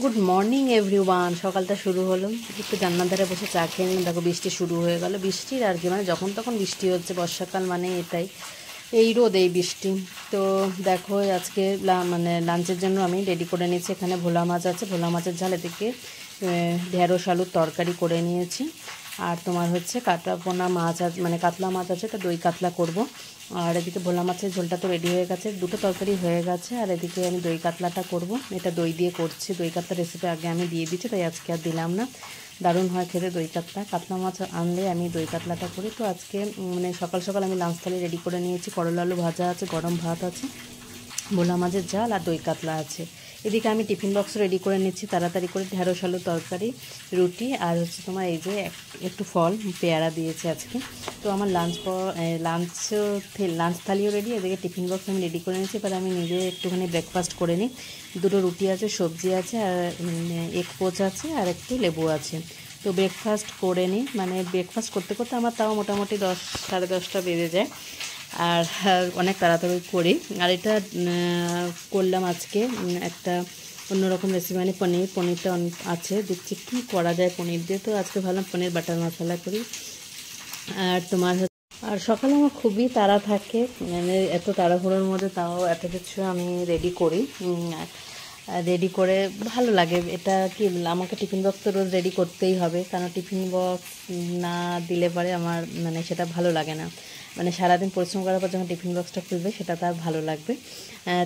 Good morning everyone. সকালটা শুরু হলো, একটু জান্নার ধারে বসে চা খেয়ে নিলাম। দেখো বৃষ্টি শুরু হয়ে গেল। বৃষ্টির আর কি, মানে যখন তখন বৃষ্টি হচ্ছে, বর্ষাকাল মানে এটাই, এই রোদ এই বৃষ্টি। তো দেখো আজকে মানে লাঞ্চের জন্য আমি রেডি করে নিয়েছি। এখানে ভোলা মাছ আছে, ভোলা মাছের ঝাল, এদিকে ঢেঁড়স আলুর তরকারি করে নিয়েছি। আর তোমার হচ্ছে কাটা পোনা মাছ আছে, মানে কাতলা মাছ আছে, তো দই কাতলা করব। আর এদিকে ভোলা মাছের ঝোলটা তো রেডি হয়ে গেছে, দুটো তরকারি হয়ে গেছে। আর এদিকে আমি দই কাতলাটা করব, এটা দই দিয়ে করছি। দই কাতলা রেসিপি আগে আমি দিয়ে দিচ্ছি, তাই আজকে আর দিলাম না। দারুণ হয় খেতে দই কাতলা। কাতলা মাছ আনলে আমি দই কাতলাটা করি। তো আজকে মানে সকাল সকাল আমি লাঞ্চ থালি রেডি করে নিয়েছি। করলা আলু ভাজা আছে, গরম ভাত আছে, ভোলা মাছের ঝাল আর দই কাতলা আছে। এদিকে আমি টিফিন বক্স রেডি করে নিচ্ছি তাড়াতাড়ি করে। ঢেঁড়স আলু তরকারি, রুটি, আর হচ্ছে তোমার এই যে একটু ফল, পেয়ারা দিয়েছে আজকে। তো আমার লাঞ্চ থালিও রেডি, এদিকে টিফিন বক্স আমি রেডি করে নিচ্ছি। এবার আমি নিজে একটুখানি ব্রেকফাস্ট করে নিই। দুটো রুটি আছে, সবজি আছে, আর এগ পোচ আছে, আর একটু লেবু আছে। তো ব্রেকফাস্ট করে নিই, মানে ব্রেকফাস্ট করতে করতে আমার তাও মোটামুটি 10 সাড়ে 10টা বেজে যায়। আর অনেক তাড়াতাড়ি করি। আর এটা করলাম আজকে একটা অন্যরকম রেসিপি, মানে পনিরটা আছে, দেখছি কী করা যায় পনির দিয়ে। তো আজকে ভাবলাম পনির বাটার মশলা করি। আর তোমার আর সকালে আমার খুবই তাড়া থাকে, মানে এত তাড়াহুড়োর মধ্যে তাও এত কিছু আমি রেডি করি। রেডি করে ভালো লাগে। এটা কি, আমাকে টিফিন বক্স তো রোজ রেডি করতেই হবে, কারণ টিফিন বক্স না দিলে পরে আমার মানে সেটা ভালো লাগে না। মানে সারাদিন পরিশ্রম করার পর যখন টিফিন বক্সটা খুলবে সেটা তার ভালো লাগবে।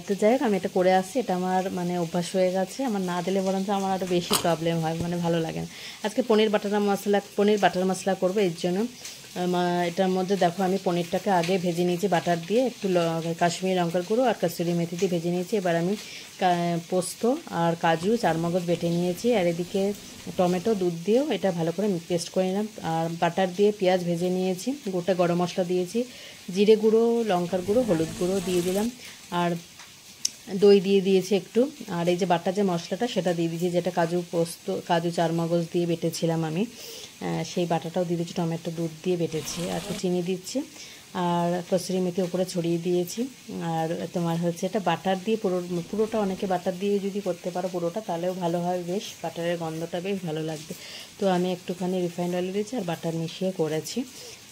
তো যাই হোক, আমি এটা করে আসছি, এটা আমার মানে অভ্যাস হয়ে গেছে। আমার না দিলে বরঞ্চ আমার আরও বেশি প্রবলেম হয়, মানে ভালো লাগে না। আজকে পনির বাটার মশলা করবো, এর জন্য এটার মধ্যে দেখো আমি পনিরটাকে আগে ভেজে নিয়েছি বাটার দিয়ে, একটু কাশ্মীরি লঙ্কার গুঁড়ো আর কাসুরি মেথি দিয়ে ভেজে নিয়েছি। এবার আমি পোস্ত আর কাজু, চারমগজ বেটে নিয়েছি। আর এদিকে টমেটো, দুধ দিয়েও এটা ভালো করে পেস্ট করে নিলাম। আর বাটার দিয়ে পেঁয়াজ ভেজে নিয়েছি, গোটা গরম মশলা দিয়েছি, জিরে গুঁড়ো, লঙ্কার গুঁড়ো, হলুদ গুঁড়ো দিয়ে দিলাম, আর দই দিয়ে দিয়েছি একটু। আর এই যে বাটা যে মশলাটা সেটা দিয়ে দিয়েছি, যেটা কাজু চারমগজ দিয়ে বেটেছিলাম আমি, সেই বাটাটাও দিয়ে দিচ্ছি। টমেটো, দুধ দিয়ে বেটেছি, আর একটু চিনি দিচ্ছি, আর কসুরি মেথি উপরে ছড়িয়ে দিয়েছি। আর তোমার হচ্ছে এটা বাটার দিয়ে পুরোটা, অনেকে বাটার দিয়ে যদি করতে পারো পুরোটা, তাহলেও ভালো হয়, বেশ বাটারের গন্ধটা বেশ ভালো লাগবে। তো আমি একটুখানি রিফাইন্ড অয়েল দিয়েছি আর বাটার মিশিয়ে করেছি।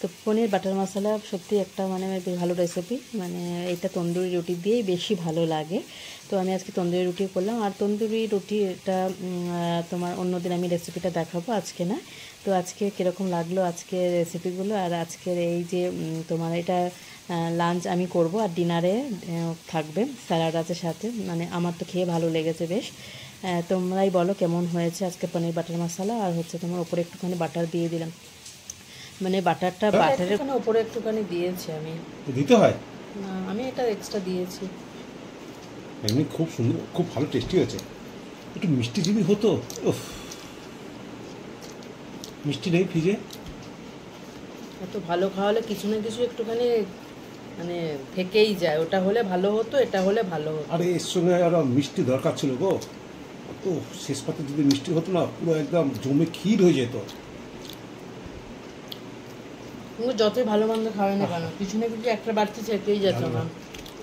তো পনির বাটার মশলা সত্যি একটা মানে বেশ ভালো রেসিপি, মানে এটা তন্দুরি রুটি দিয়েই বেশি ভালো লাগে। তো আমি আজকে তন্দুরি রুটিও করলাম। আর তন্দুরি রুটি এটা তোমার অন্যদিন আমি রেসিপিটা দেখাবো, আজকে না। তো আজকে কীরকম লাগলো আজকে রেসিপিগুলো, আর আজকের এই যে তোমার এটা লাঞ্চ আমি করব, আর ডিনারে থাকবে স্যালাড আছে সাথে, মানে আমার তো খেয়ে ভালো লেগেছে বেশ। তোমরাই বলো কেমন হয়েছে আজকে পনির বাটার মশলা। আর হচ্ছে তোমার ওপরে একটুখানি বাটার দিয়ে দিলাম, মানে বাটারের ওপরে একটুখানি দিয়েছি আমি। দিতে হয় না, আমি এটা এক্সট্রা দিয়েছি। এমনি খুব সুন্দর, খুব ভালো টেস্টি হয়েছে। একটু মিষ্টি যদি হতো, উফ, মিষ্টি নেই ফ্রিজে। এত ভালো খাওয়ালে কিছু না কিছু একটুখানি মানে থেকেই যায়। ওটা হলে ভালো হতো, এটা হলে ভালো হতো। আরে এর সঙ্গে আরো মিষ্টি দরকার ছিল গো। তো শেষ পাতে যদি মিষ্টি হতো না, পুরো একদম জমে ক্ষীর হয়ে যেত। যতই ভালো মন্দ খাওয়াই না কেন, কিছু না কিছু একটা বাড়তি চেতেই যেত না।